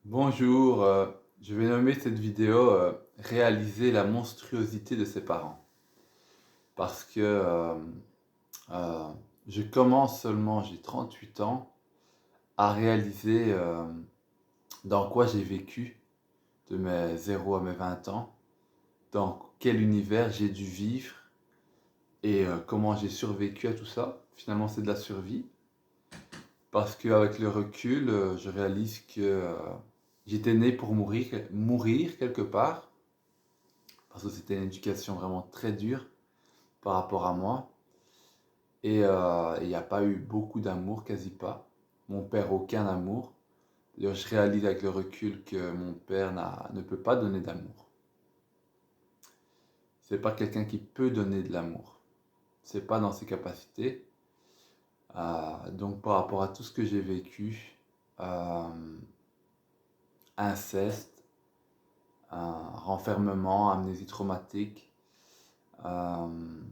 Bonjour, je vais nommer cette vidéo Réaliser la monstruosité de ses parents. Parce que euh, je commence seulement, j'ai 38 ans, à réaliser dans quoi j'ai vécu de mes 0 à mes 20 ans, dans quel univers j'ai dû vivre et comment j'ai survécu à tout ça. Finalement, c'est de la survie. Parce qu'avec le recul, je réalise que j'étais né pour mourir quelque part parce que c'était une éducation vraiment très dure par rapport à moi. Et il n'y a pas eu beaucoup d'amour, quasi pas. Mon père, aucun amour. D'ailleurs, je réalise avec le recul que mon père ne peut pas donner d'amour. C'est pas quelqu'un qui peut donner de l'amour. C'est pas dans ses capacités. Donc, par rapport à tout ce que j'ai vécu, euh, inceste, renfermement, amnésie traumatique, euh,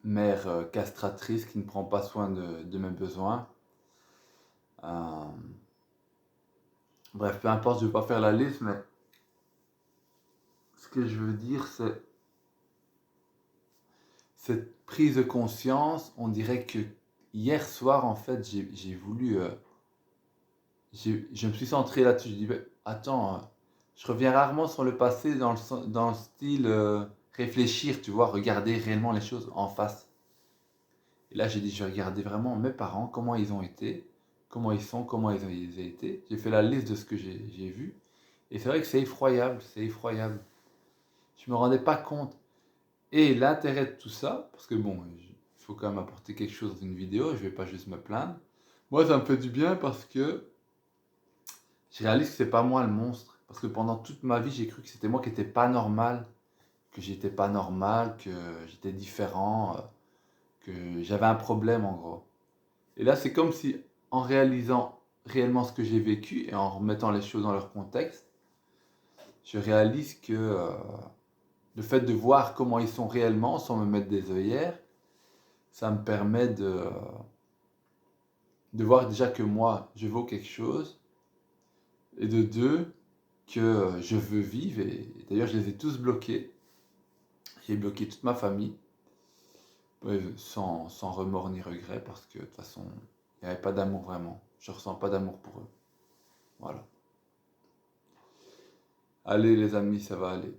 mère castratrice qui ne prend pas soin de mes besoins. Euh, Bref, peu importe, je ne vais pas faire la liste, mais ce que je veux dire, c'est cette prise de conscience. On dirait que hier soir, en fait, j'ai voulu. Je me suis centré là-dessus. Je dis, mais attends, je reviens rarement sur le passé dans le style réfléchir, tu vois, regarder réellement les choses en face. Et là, j'ai dit, je vais regarder vraiment mes parents, comment ils ont été, comment ils sont, comment ils ont été. J'ai fait la liste de ce que j'ai vu. Et c'est vrai que c'est effroyable, c'est effroyable. Je me rendais pas compte. Et l'intérêt de tout ça, parce que bon, il faut quand même apporter quelque chose dans une vidéo, je vais pas juste me plaindre. Moi, ça me fait du bien parce que je réalise que c'est pas moi le monstre. Parce que pendant toute ma vie, j'ai cru que c'était moi qui étais pas normal, que j'étais pas normal, que j'étais différent, que j'avais un problème en gros. Et là, c'est comme si, en réalisant réellement ce que j'ai vécu et en remettant les choses dans leur contexte, je réalise que le fait de voir comment ils sont réellement, sans me mettre des œillères, ça me permet de voir déjà que moi, je vaux quelque chose, et de deux, que je veux vivre. Et d'ailleurs, je les ai tous bloqués. J'ai bloqué toute ma famille, sans remords ni regrets, parce que de toute façon, il n'y avait pas d'amour vraiment. Je ressens pas d'amour pour eux. Voilà. Allez les amis, ça va aller.